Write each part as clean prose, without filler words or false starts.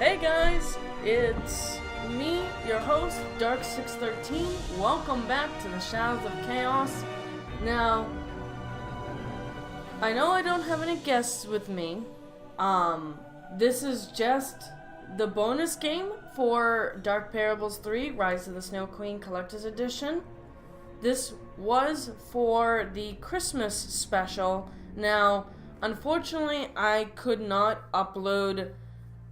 Hey guys, it's me, your host, Dark613. Welcome back to the Shadows of Chaos. Now, I know I don't have any guests with me. This is just the bonus game for Dark Parables 3, Rise of the Snow Queen Collector's Edition. This was for the Christmas special. Now, unfortunately, I could not upload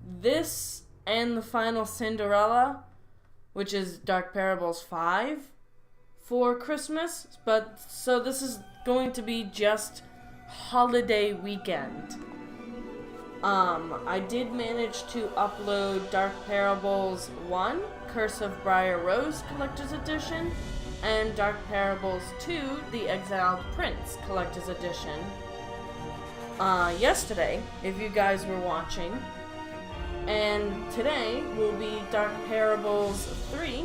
this and the final Cinderella, which is Dark Parables 5, for Christmas, but so this is going to be just holiday weekend. I did manage to upload Dark Parables 1, Curse of Briar Rose Collector's Edition, and Dark Parables 2, The Exiled Prince Collector's Edition, yesterday, if you guys were watching. And today will be Dark Parables 3,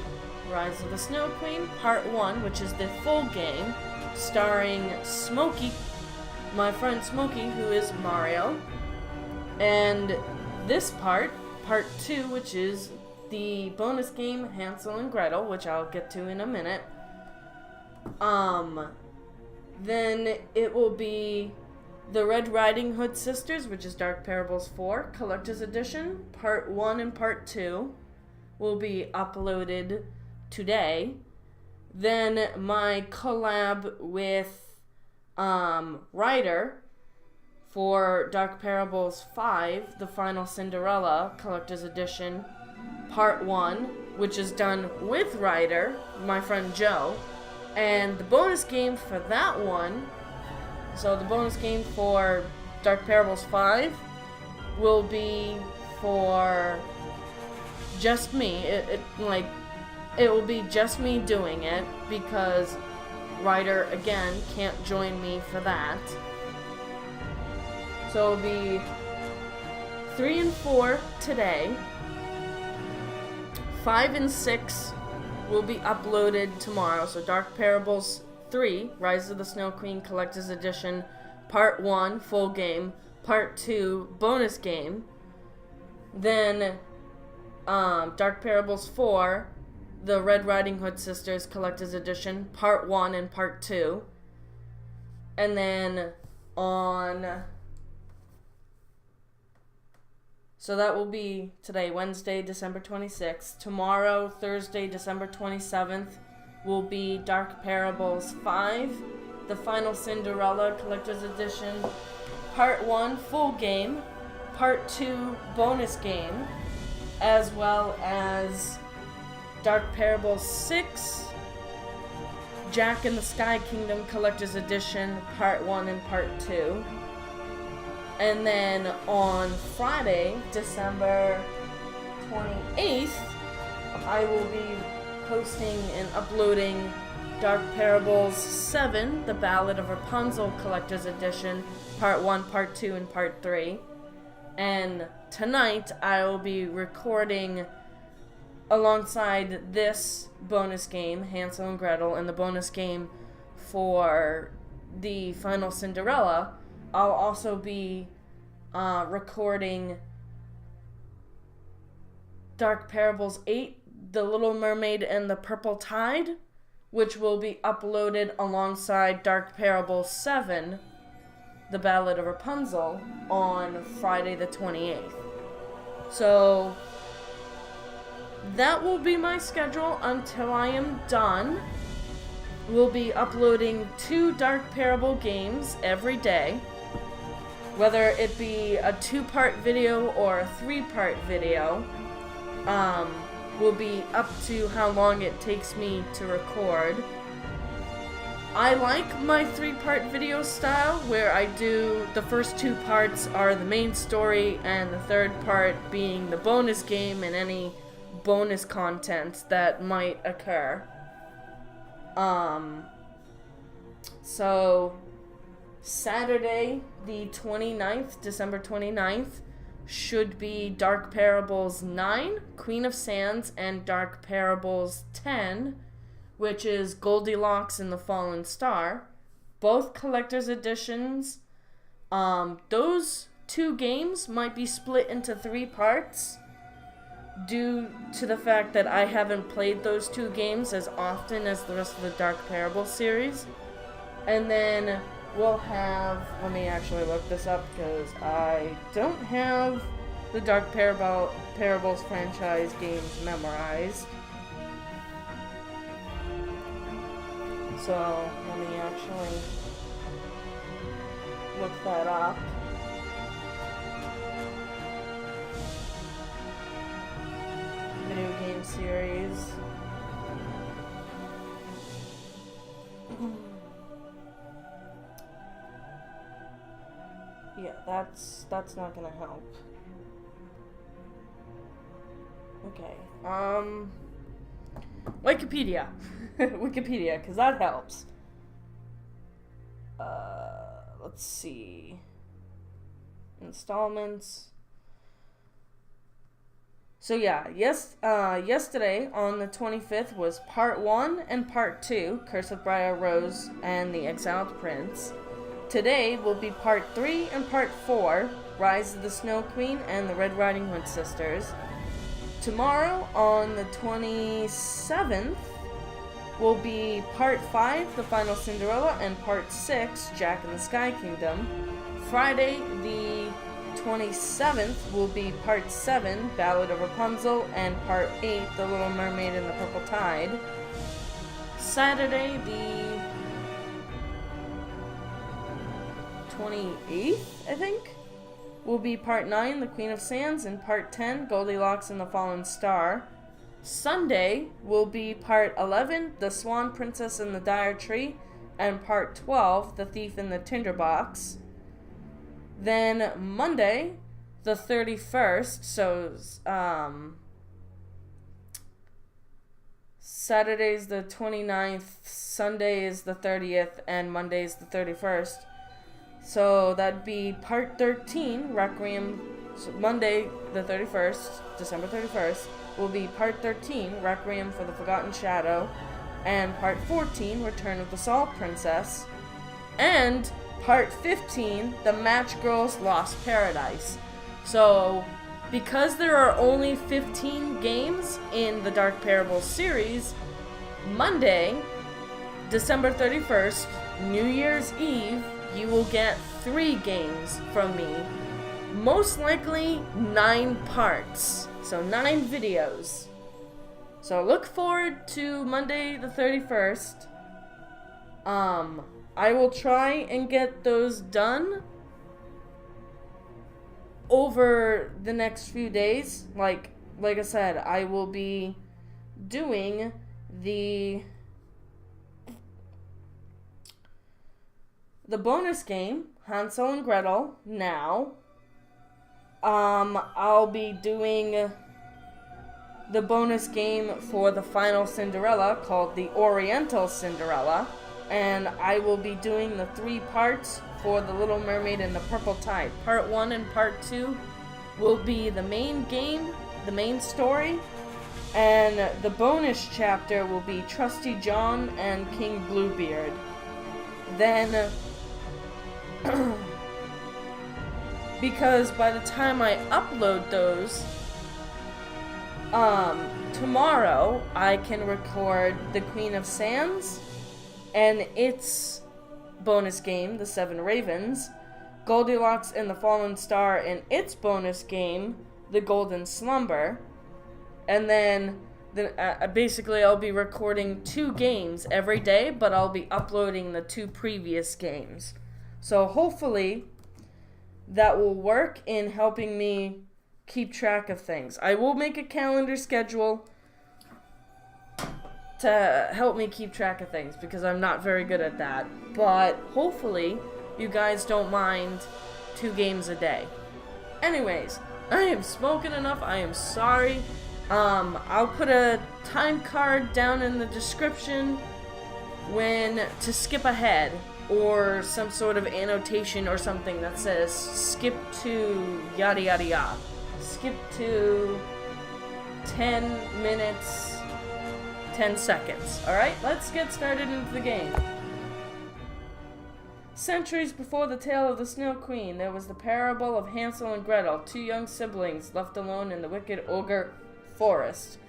Rise of the Snow Queen, Part 1, which is the full game, starring Smokey, my friend Smokey, who is Mario. And this part, Part 2, which is the bonus game, Hansel and Gretel, which I'll get to in a minute. Then it will be the Red Riding Hood Sisters, which is Dark Parables 4, Collector's Edition, Part 1 and Part 2, will be uploaded today. Then my collab with Ryder for Dark Parables 5, the final Cinderella Collector's Edition, Part 1, which is done with Ryder, my friend Joe. And the bonus game for that one, so the bonus game for Dark Parables 5 will be for just me. It will be just me doing it because Ryder again can't join me for that. So it'll be 3 and 4 today. 5 and 6 will be uploaded tomorrow. So Dark Parables 3, Rise of the Snow Queen Collector's Edition, Part 1, full game, Part 2, bonus game. Then, Dark Parables 4, the Red Riding Hood Sisters Collector's Edition, Part 1 and Part 2. And then so that will be today, Wednesday, December 26th. Tomorrow, Thursday, December 27th, will be Dark Parables 5, the final Cinderella Collector's Edition, Part 1, full game, Part 2, bonus game, as well as Dark Parables 6, Jack and the Sky Kingdom Collector's Edition, Part 1 and Part 2. And then on Friday, December 28th, I will be posting and uploading Dark Parables 7, The Ballad of Rapunzel Collector's Edition, Part 1, Part 2, and Part 3. And tonight, I will be recording alongside this bonus game, Hansel and Gretel, and the bonus game for the final Cinderella. I'll also be recording Dark Parables 8, The Little Mermaid and the Purple Tide, which will be uploaded alongside Dark Parables 7, The Ballad of Rapunzel, on Friday the 28th. So that will be my schedule until I am done. We'll be uploading 2 Dark Parable games every day, whether it be a 2-part video or a 3-part video. Will be up to how long it takes me to record. I like my 3-part video style, where I do the first 2 parts are the main story, and the 3rd part being the bonus game and any bonus content that might occur. So Saturday, the 29th, December 29th, should be Dark Parables 9, Queen of Sands, and Dark Parables 10, which is Goldilocks and the Fallen Star. Both collector's editions. Those 2 games might be split into 3 parts. due to the fact that I haven't played those two games as often as the rest of the Dark Parable series. And then we'll have, let me actually look this up because I don't have the Dark Parables franchise games memorized. So let me actually look that up. Video game series. Yeah, that's not gonna help. Okay. Wikipedia. Wikipedia, because that helps. Let's see. Installments. So yeah, yesterday on the 25th was Part 1 and Part 2, Curse of Briar Rose and the Exiled Prince. Today will be Part 3 and Part 4, Rise of the Snow Queen and the Red Riding Hood Sisters. Tomorrow on the 27th will be Part 5, The Final Cinderella, and Part 6, Jack and the Sky Kingdom. Friday the 27th will be Part 7, Ballad of Rapunzel, and Part 8, The Little Mermaid and the Purple Tide. Saturday, the 28th, I think, will be Part 9, The Queen of Sands, and Part 10, Goldilocks and the Fallen Star. Sunday will be Part 11, The Swan Princess and the Dire Tree, and Part 12, The Thief in the Tinderbox. Then Monday, the 31st, so Saturday's the 29th, Sunday is the 30th, and Monday is the 31st. So that'd be Part 13, Requiem. So Monday, the 31st, December 31st, will be Part 13, Requiem for the Forgotten Shadow, and Part 14, Return of the Salt Princess, and Part 15, The Match Girls Lost Paradise. So, because there are only 15 games in the Dark Parables series, Monday, December 31st, New Year's Eve, you will get 3 games from me. Most likely 9 parts. So 9 videos. So look forward to Monday the 31st. I will try and get those done over the next few days. Like I said, I will be doing the bonus game, Hansel and Gretel, now. I'll be doing the bonus game for the final Cinderella called the Oriental Cinderella. And I will be doing the 3 parts for The Little Mermaid and the Purple Tide. Part 1 and Part 2 will be the main game, the main story, and the bonus chapter will be Trusty John and King Bluebeard. Then, because by the time I upload those, tomorrow I can record The Queen of Sands and its bonus game, The Seven Ravens, Goldilocks and the Fallen Star and its bonus game, The Golden Slumber, and then basically I'll be recording 2 games every day, but I'll be uploading the 2 previous games. So hopefully that will work in helping me keep track of things. I will make a calendar schedule to help me keep track of things because I'm not very good at that. But hopefully you guys don't mind 2 games a day. Anyways, I am smoking enough. I am sorry. I'll put a time card down in the description to skip ahead, or some sort of annotation or something that says skip to yada yada yada. Skip to 10 minutes 10 seconds. Alright, let's get started into the game. Centuries before the tale of the Snow Queen, there was the parable of Hansel and Gretel, 2 young siblings left alone in the wicked ogre forest.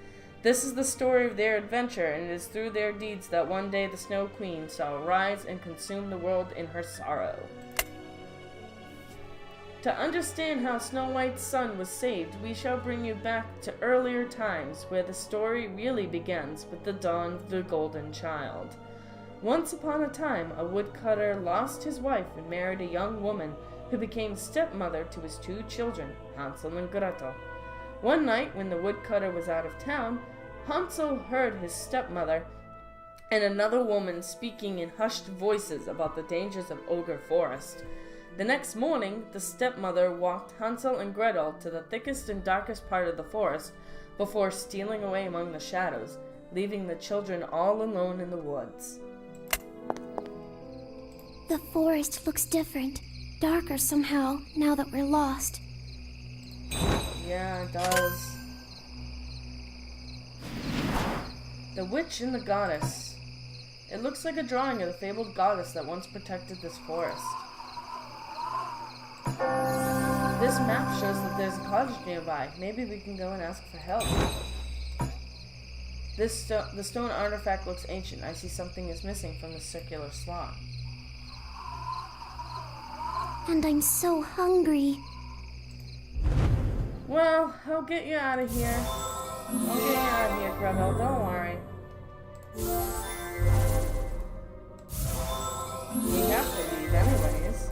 This is the story of their adventure, and it is through their deeds that one day the Snow Queen shall rise and consume the world in her sorrow. To understand how Snow White's son was saved, we shall bring you back to earlier times, where the story really begins with the dawn of the Golden Child. Once upon a time, a woodcutter lost his wife and married a young woman who became stepmother to his 2 children, Hansel and Gretel. One night, when the woodcutter was out of town, Hansel heard his stepmother and another woman speaking in hushed voices about the dangers of Ogre Forest. The next morning, the stepmother walked Hansel and Gretel to the thickest and darkest part of the forest before stealing away among the shadows, leaving the children all alone in the woods. The forest looks different, darker somehow, now that we're lost. Yeah, it does. The Witch and the Goddess. It looks like a drawing of the fabled goddess that once protected this forest. This map shows that there's a cottage nearby. Maybe we can go and ask for help. The stone artifact looks ancient. I see something is missing from the circular slot. And I'm so hungry. Well, I'll get you out of here. I'll get you out of here, Gretel. Don't worry. We have to leave anyways.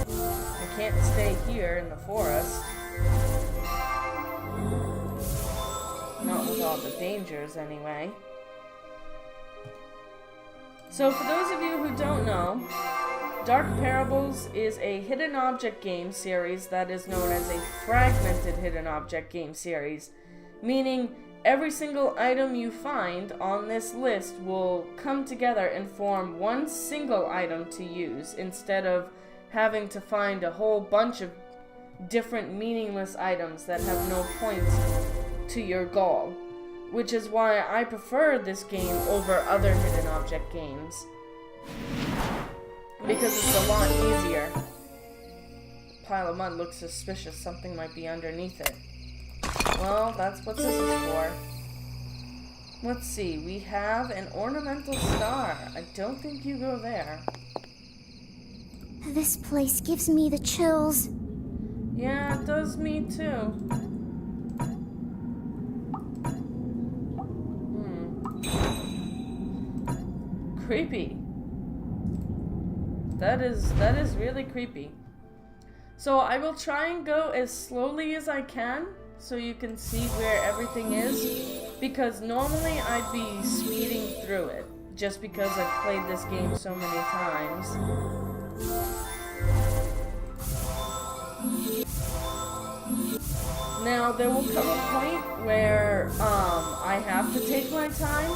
We can't stay here in the forest. Not with all the dangers, anyway. So, for those of you who don't know, Dark Parables is a hidden object game series that is known as a fragmented hidden object game series, meaning every single item you find on this list will come together and form one single item to use instead of having to find a whole bunch of different meaningless items that have no point to your goal, which is why I prefer this game over other hidden object games. Because it's a lot easier. The pile of mud looks suspicious. Something might be underneath it. Well, that's what this is for. Let's see. We have an ornamental star. I don't think you go there. This place gives me the chills. Yeah, it does me too. Creepy. That is really creepy. So I will try and go as slowly as I can so you can see where everything is, because normally I'd be speeding through it just because I've played this game so many times. Now there will come a point where I have to take my time,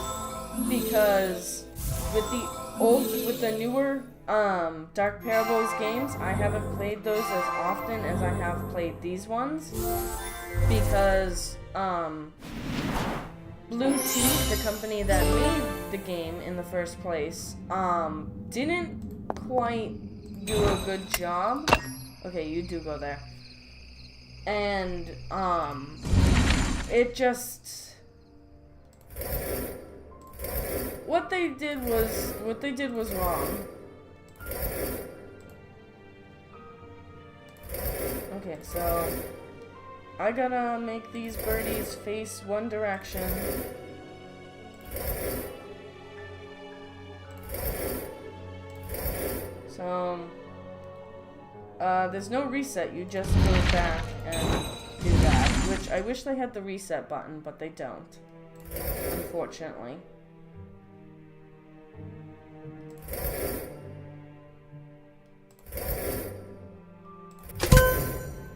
because with the newer Dark Parables games, I haven't played those as often as I have played these ones, because Blue Teeth, the company that made the game in the first place, didn't quite do a good job. Okay, you do go there. And it just, what they did was wrong. Okay, so I gotta make these birdies face one direction. So there's no reset, you just go back and do that, which I wish they had the reset button, but they don't, unfortunately.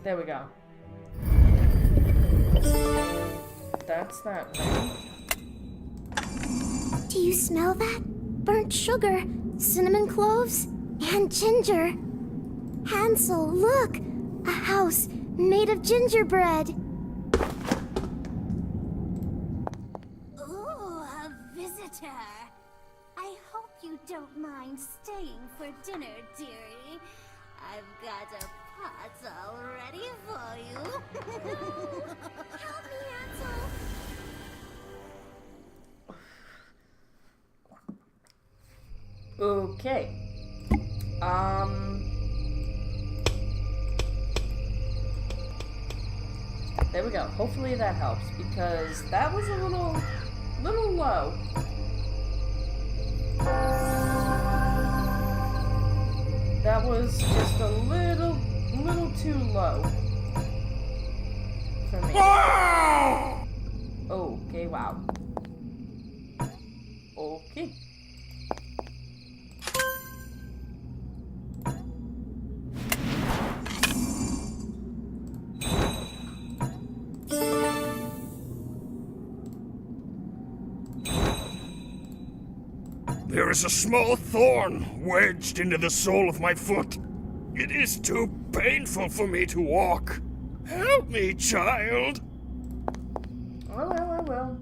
There we go. That's that ring. Do you smell that? Burnt sugar, cinnamon cloves, and ginger. Hansel, look! A house made of gingerbread. Ooh, a visitor. I hope you don't mind staying for dinner, dearie. I've got a pot all ready for you. Help me, Hansel. Okay. There we go. Hopefully that helps, because that was a little low. That was just a little too low for me. Okay, wow. Okay. There is a small thorn wedged into the sole of my foot. It is too painful for me to walk. Help me, child. I will.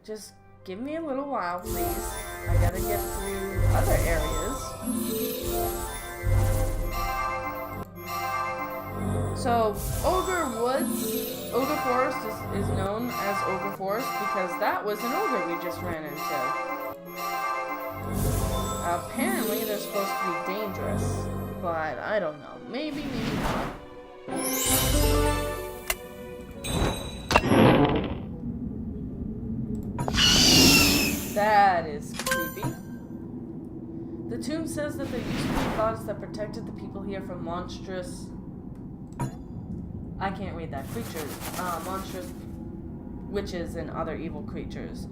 Just give me a little while, please. I gotta get through other areas. So, Ogre Forest is known as Ogre Forest because that was an ogre we just ran into. Apparently, they're supposed to be dangerous, but I don't know. Maybe not. That is creepy. The tomb says that there used to be gods that protected the people here from monstrous... I can't read that. Monstrous witches and other evil creatures.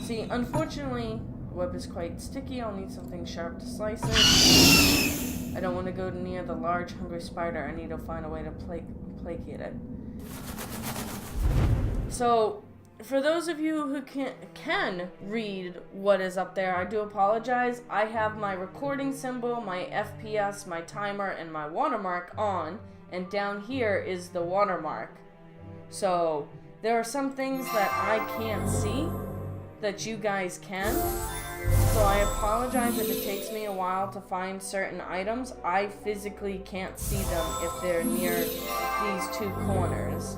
See, unfortunately, the web is quite sticky. I'll need something sharp to slice it. I don't want to go near the large, hungry spider. I need to find a way to placate it. So, for those of you who can read what is up there, I do apologize. I have my recording symbol, my FPS, my timer, and my watermark on, and down here is the watermark. So, there are some things that I can't see that you guys can. So I apologize if it takes me a while to find certain items. I physically can't see them if they're near these two corners.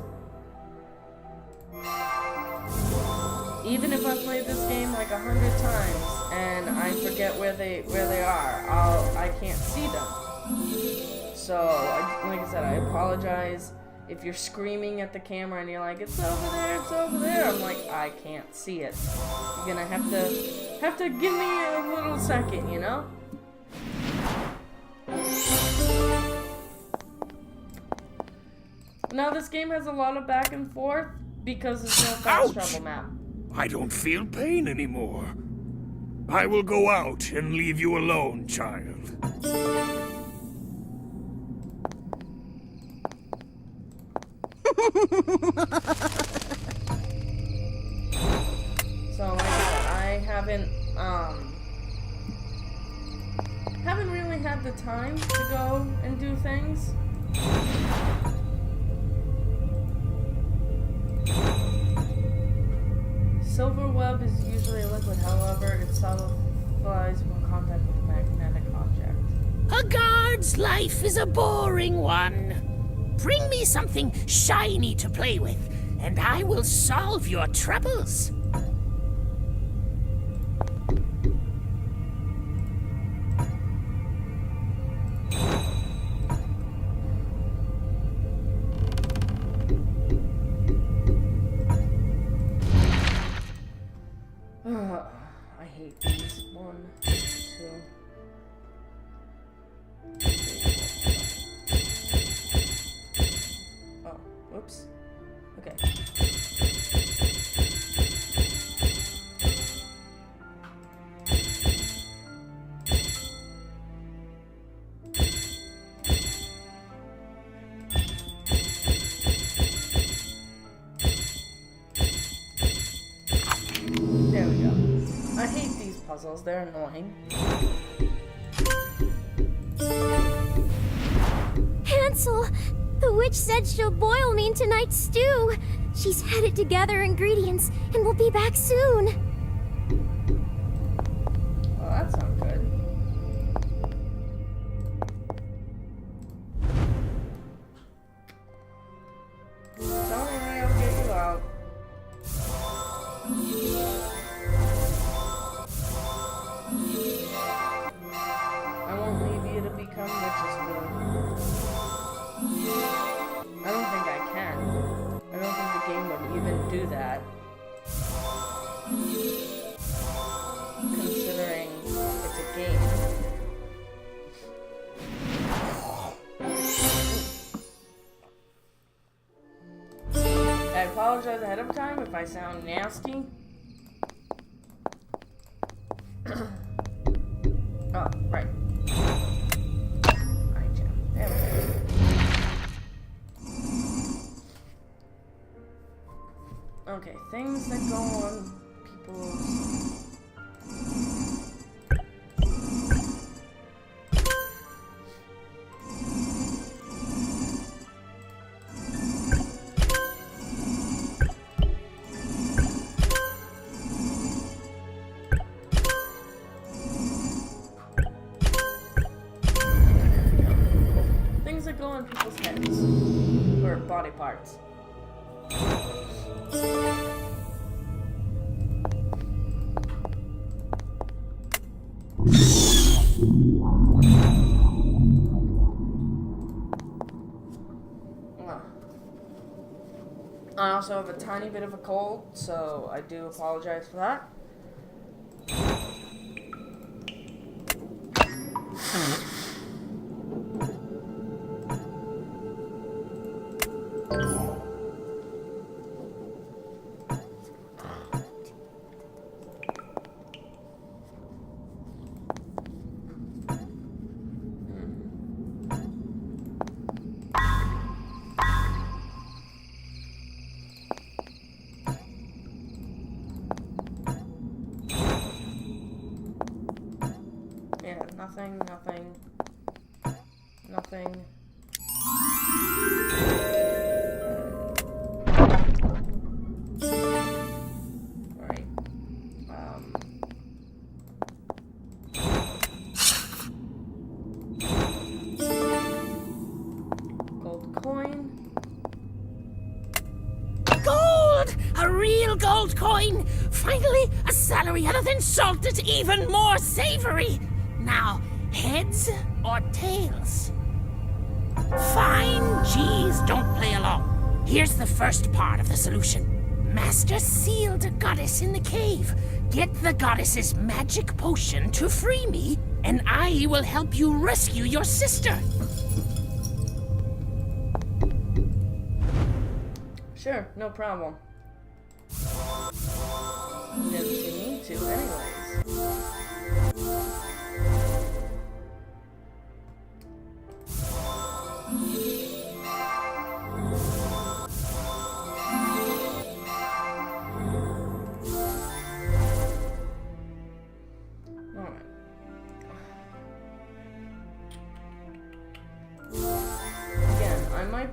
Even if I've played this game like 100 times and I forget where they are, I can't see them. So, like I said, I apologize. If you're screaming at the camera and you're like, it's over there, I'm like, I can't see it. You're gonna have to give me a little second, you know? Now, this game has a lot of back and forth because there's no fast travel map. I don't feel pain anymore. I will go out and leave you alone, child. So, like I said, I haven't really had the time to go and do things. Silver web is usually a liquid, however, it solidifies when contact with a magnetic object. A guard's life is a boring one. Bring me something shiny to play with, and I will solve your troubles. I hate these. 1, 2. Oh, whoops. Okay. There we go. I hate these puzzles, they're annoying. Hansel! The witch said she'll boil me in tonight's stew. She's headed to gather ingredients and will be back soon. Well, that sounds good. become rich as me. I don't think I can. I don't think the game would even do that. Considering it's a game. I apologize ahead of time if I sound nasty. Oh, right. Alright, yeah. There we go. Okay, things that go on people's... Things that go on people's heads. Or body parts. I also have a tiny bit of a cold, so I do apologize for that. Yeah, nothing. Alright. Gold coin. Gold! A real gold coin! Finally, a salary other than salt that's even more savory! Now, heads or tails? Fine, geez, don't play along. Here's the first part of the solution. Master sealed a goddess in the cave. Get the goddess's magic potion to free me, and I will help you rescue your sister. Sure, no problem. Didn't see me to anyways.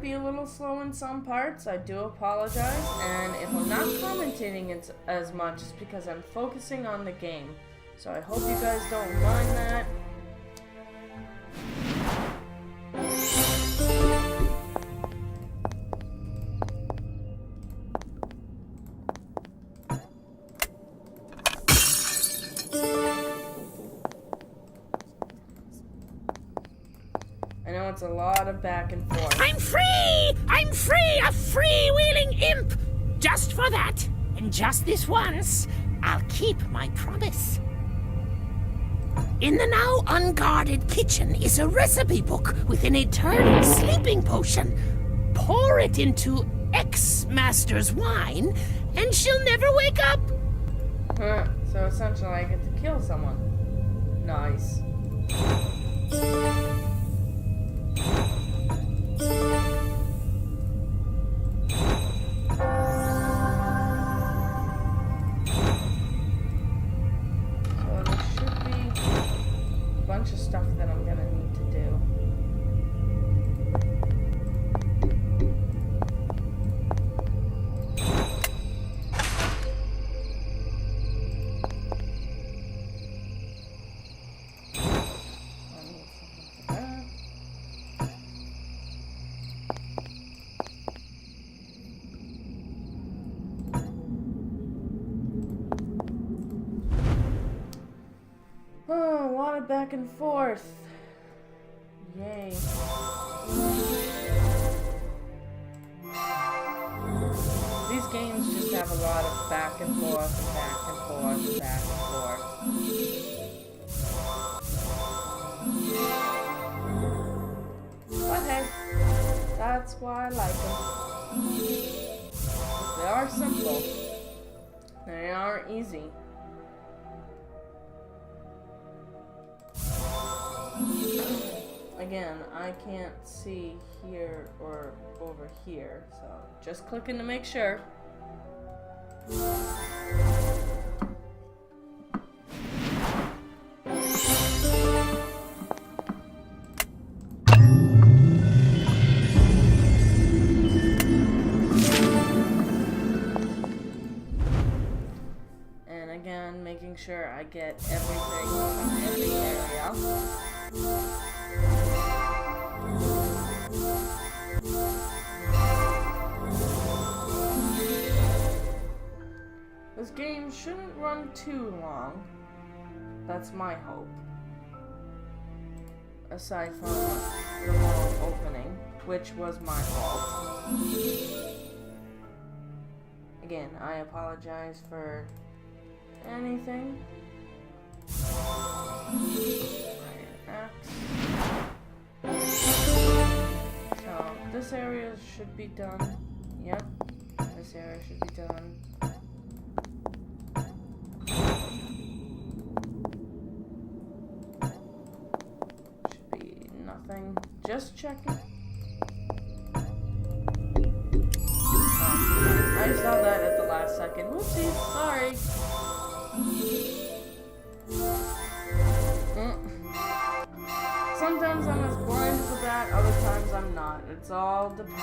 Be a little slow in some parts, I do apologize, and if I'm not commentating as much, it's because I'm focusing on the game, so I hope you guys don't mind that. I know it's a lot of back and forth. I'm free! I'm free! A freewheeling imp! Just for that, and just this once, I'll keep my promise. In the now unguarded kitchen is a recipe book with an eternal sleeping potion. Pour it into X-Master's wine, and she'll never wake up! Huh, so essentially I get to kill someone. Nice. Of stuff that I'm gonna need to do. I need something for that. Oh, a lot of back and forth. that's why I like them. They are simple. They are easy. Again, I can't see here or over here, so just clicking to make sure. And again, making sure I get everything from every area. This game shouldn't run too long. That's my hope. Aside from the world opening, which was my fault. Again, I apologize for anything. So, this area should be done. Yep, this area should be done. Should be nothing. Just checking. Oh, I saw that at the last second. Whoopsie, sorry. Sometimes I'm as blind as a bat, other times I'm not. It's all dependent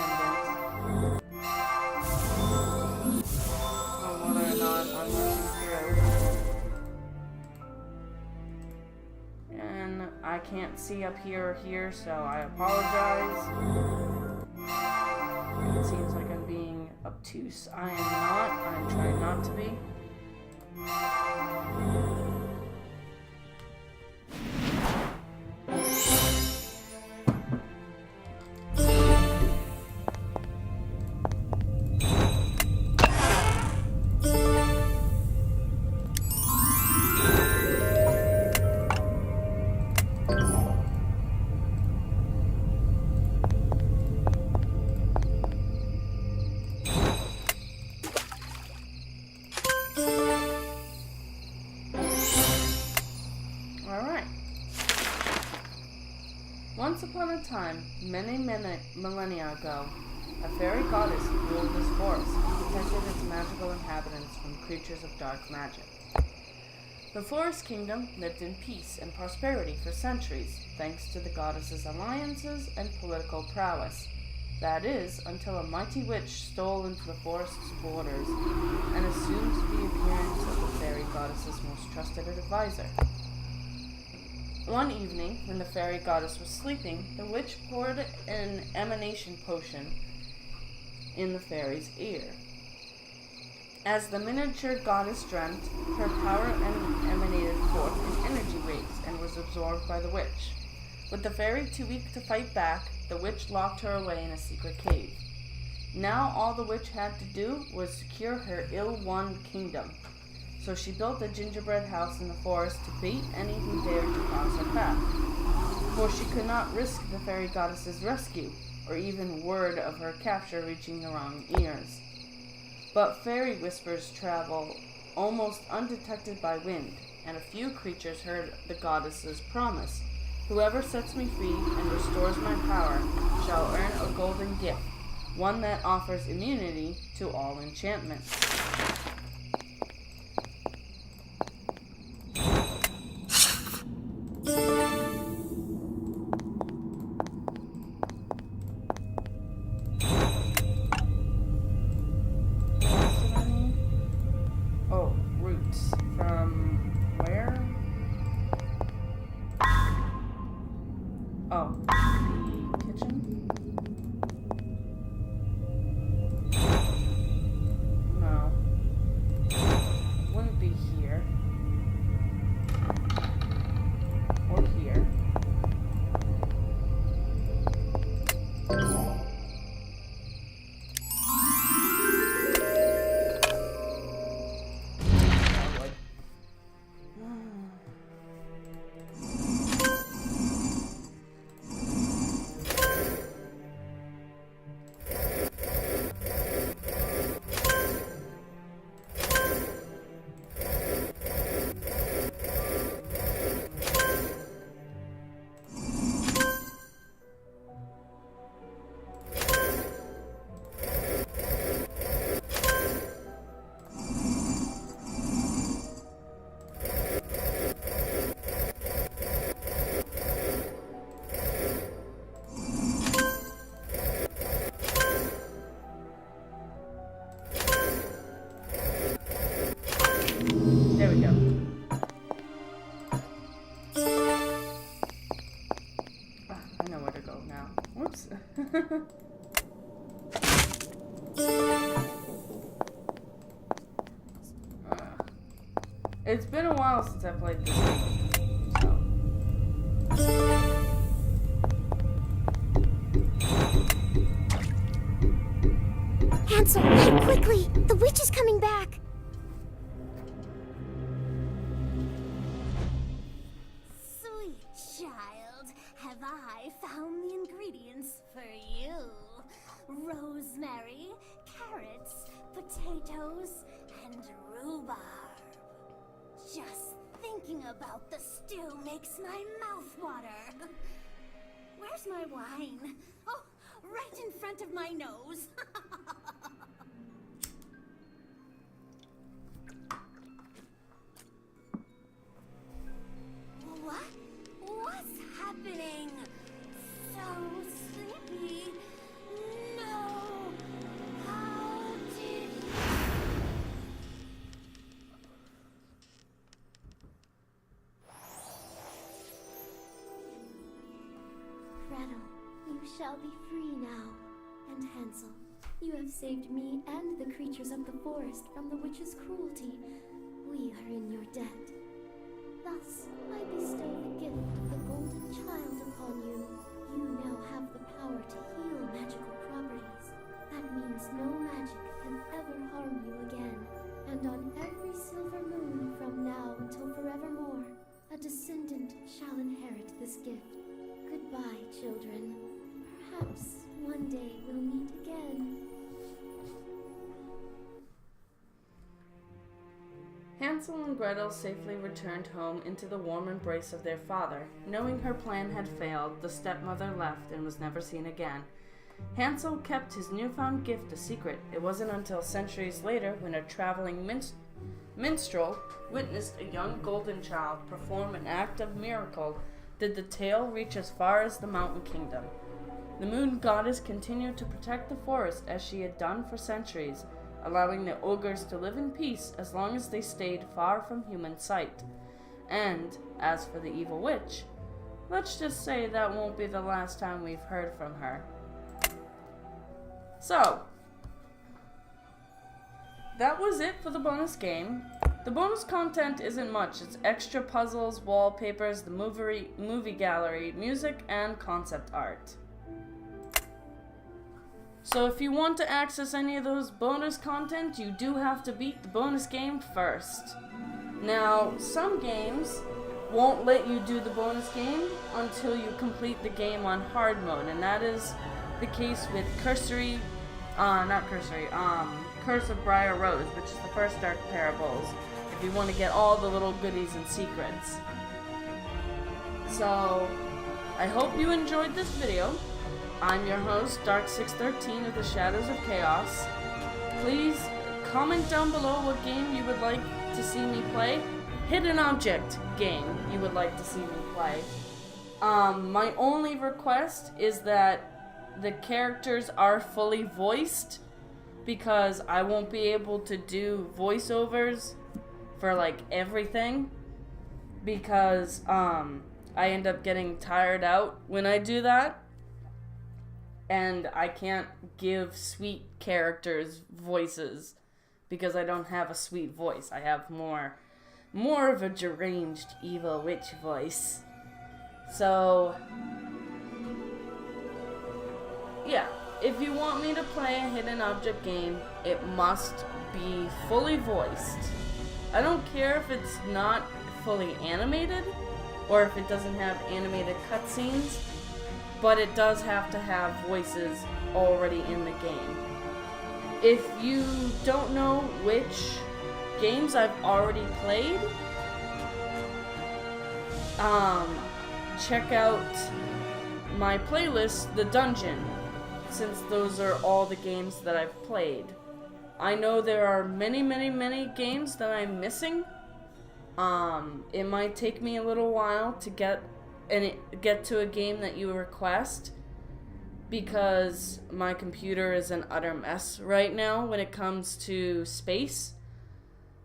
on whether or not I'm rushing through. And I can't see up here or here, so I apologize. It seems like I'm being obtuse. I am not. I'm trying not to be. Once upon a time, many millennia ago, a fairy goddess ruled this forest and protected its magical inhabitants from creatures of dark magic. The Forest Kingdom lived in peace and prosperity for centuries, thanks to the goddess's alliances and political prowess. That is, until a mighty witch stole into the forest's borders and assumed the appearance of the fairy goddess's most trusted advisor. One evening, when the fairy goddess was sleeping, the witch poured an emanation potion in the fairy's ear. As the miniature goddess dreamt, her power emanated forth in energy waves and was absorbed by the witch. With the fairy too weak to fight back, the witch locked her away in a secret cave. Now all the witch had to do was secure her ill-won kingdom. So she built a gingerbread house in the forest to bait any who dared to cross her path. For she could not risk the fairy goddess's rescue, or even word of her capture reaching the wrong ears. But fairy whispers travel almost undetected by wind, and a few creatures heard the goddess's promise. Whoever sets me free and restores my power shall earn a golden gift, one that offers immunity to all enchantments. Whoops. It's been a while since I played this game. Hansel, hide quickly! The witch is coming back! Sweet child, have I found the ingredients for you? Rosemary, carrots, potatoes, and rhubarb. Just thinking about the stew makes my mouth water. Where's my wine? Oh, right in front of my nose. What? What's happening? So sleepy. No. How did Gretel, you shall be free now. And Hansel, you have saved me and the creatures of the forest from the witch's cruelty. We are in your debt. Thus, I bestow the gift of the golden child upon you. You now have the power to heal magical properties. That means no magic can ever harm you again. And on every silver moon from now until forevermore, a descendant shall inherit this gift. Goodbye, children. Perhaps one day we'll meet again. Hansel and Gretel safely returned home into the warm embrace of their father. Knowing her plan had failed, the stepmother left and was never seen again. Hansel kept his newfound gift a secret. It wasn't until centuries later, when a traveling minstrel witnessed a young golden child perform an act of miracle, did the tale reach as far as the Mountain Kingdom. The Moon Goddess continued to protect the forest as she had done for centuries, allowing the ogres to live in peace as long as they stayed far from human sight. And, as for the evil witch, let's just say that won't be the last time we've heard from her. So, that was it for the bonus game. The bonus content isn't much. It's extra puzzles, wallpapers, the movie gallery, music, and concept art. So if you want to access any of those bonus content, you do have to beat the bonus game first. Now, some games won't let you do the bonus game until you complete the game on hard mode, and that is the case with Curse of Briar Rose, which is the first Dark Parables, if you want to get all the little goodies and secrets. So, I hope you enjoyed this video. I'm your host, Dark613 of the Shadows of Chaos. Please comment down below what game you would like to see me play. Hidden object game you would like to see me play. My only request is that the characters are fully voiced, because I won't be able to do voiceovers for like everything, because I end up getting tired out when I do that. And I can't give sweet characters voices because I don't have a sweet voice. I have more of a deranged evil witch voice. So, yeah, if you want me to play a hidden object game, it must be fully voiced. I don't care if it's not fully animated or if it doesn't have animated cutscenes, but it does have to have voices already in the game. If you don't know which games I've already played, check out my playlist, The Dungeon, since those are all the games that I've played. I know there are many games that I'm missing. It might take me a little while to get to a game that you request, because my computer is an utter mess right now when it comes to space.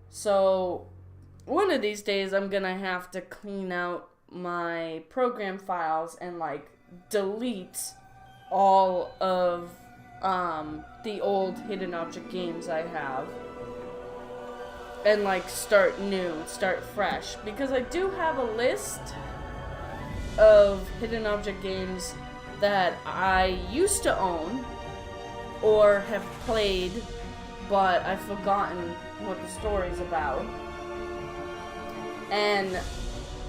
So one of these days I'm gonna have to clean out my program files and like delete all of the old hidden object games I have and like start new, start fresh, because I do have a list of hidden object games that I used to own or have played, but I've forgotten what the story's about. And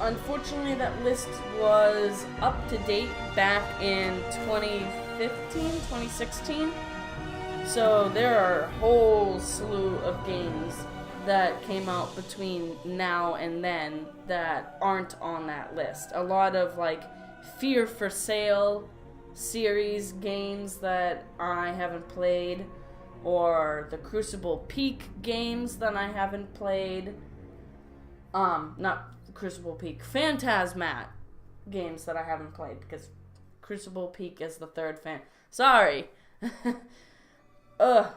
unfortunately that list was up to date back in 2015, 2016. So there are a whole slew of games that came out between now and then that aren't on that list. A lot of like Fear for Sale series games that I haven't played, or the Crucible Peak games that I haven't played. Not Crucible Peak, Phantasmat games that I haven't played, because Crucible Peak is the third Sorry.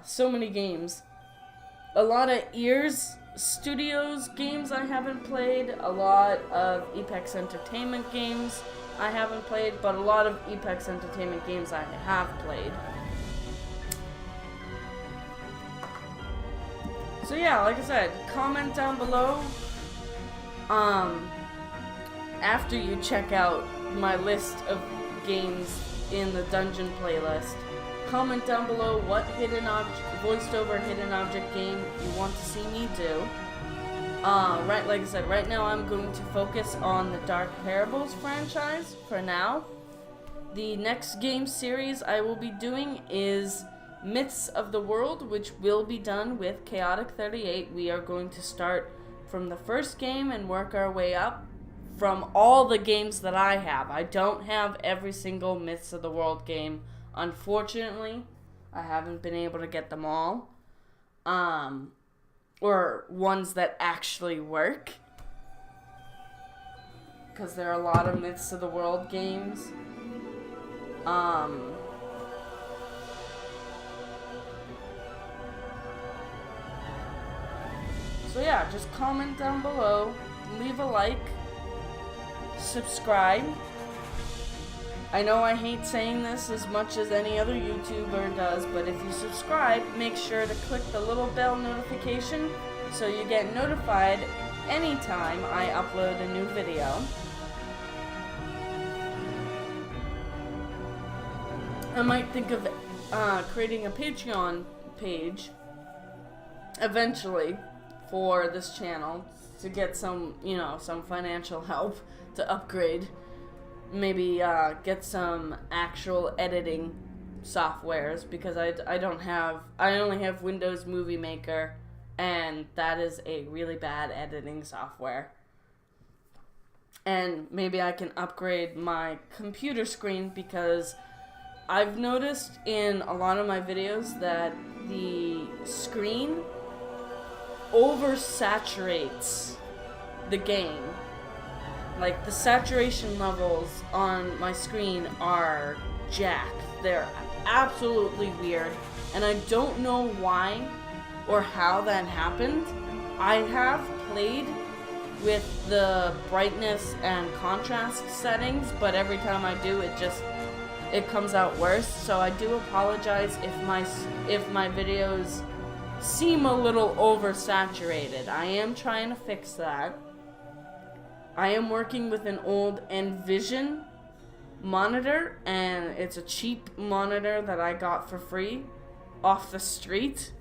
So many games. A lot of Ears Studios games I haven't played. A lot of Apex Entertainment games I haven't played, but a lot of Apex Entertainment games I have played. So yeah, like I said, comment down below after you check out my list of games in the dungeon playlist. Comment down below what voiced over hidden object game you want to see me do. Right, like I said, right now I'm going to focus on the Dark Parables franchise for now. The next game series I will be doing is Myths of the World, which will be done with Chaotic 38. We are going to start from the first game and work our way up from all the games that I have. I don't have every single Myths of the World game. Unfortunately, I haven't been able to get them all. Or ones that actually work. Because there are a lot of Myths of the World games. So yeah, just comment down below, leave a like, subscribe. I know I hate saying this as much as any other YouTuber does, but if you subscribe, make sure to click the little bell notification so you get notified anytime I upload a new video. I might think of creating a Patreon page eventually for this channel to get some, some financial help to upgrade. Maybe get some actual editing softwares, because I only have Windows Movie Maker, and that is a really bad editing software. And maybe I can upgrade my computer screen, because I've noticed in a lot of my videos that the screen oversaturates the game. Like, the saturation levels on my screen are jacked. They're absolutely weird, and I don't know why or how that happened. I have played with the brightness and contrast settings, but every time I do, it comes out worse. So I do apologize if my videos seem a little oversaturated. I am trying to fix that. I am working with an old Envision monitor, and it's a cheap monitor that I got for free off the street.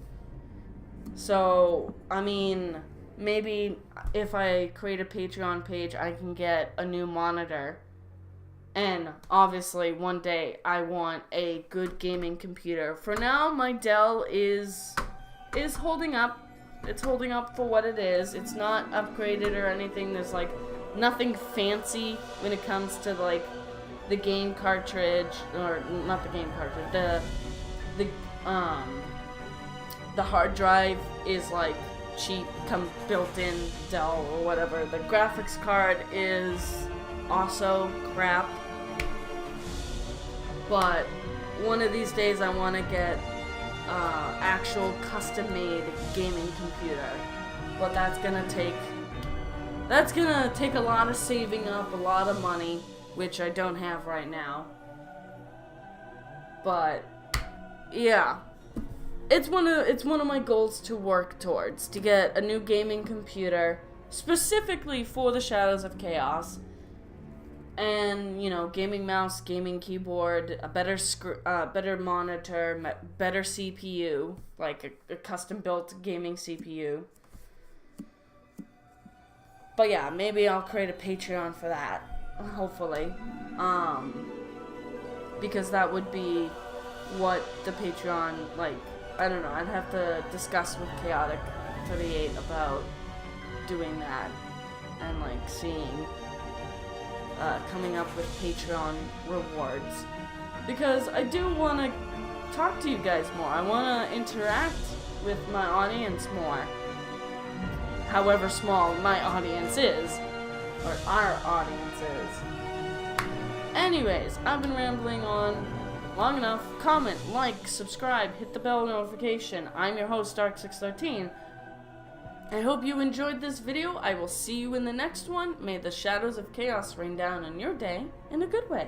So, I mean, maybe if I create a Patreon page, I can get a new monitor. And obviously, one day, I want a good gaming computer. For now, my Dell is holding up. It's holding up for what it is. It's not upgraded or anything. There's, like, nothing fancy when it comes to, like, the game cartridge, or not the game cartridge, the hard drive is, like, cheap, built-in Dell or whatever. The graphics card is also crap. But one of these days I want to get actual custom-made gaming computer. But that's gonna take a lot of saving up, a lot of money, which I don't have right now. But yeah, it's one of my goals to work towards, to get a new gaming computer specifically for the Shadows of Chaos. And, you know, gaming mouse, gaming keyboard, a better monitor, better CPU, like a custom-built gaming CPU. But yeah, maybe I'll create a Patreon for that, hopefully. Because that would be what the Patreon, like, I don't know, I'd have to discuss with Chaotic 38 about doing that, and, like, seeing... coming up with Patreon rewards, because I do want to talk to you guys more. I want to interact with my audience more, however small my audience is, or our audience is. Anyways, I've been rambling on long enough. Comment, like, subscribe, hit the bell notification. I'm your host, Dark613. I hope you enjoyed this video. I will see you in the next one. May the shadows of chaos rain down on your day in a good way.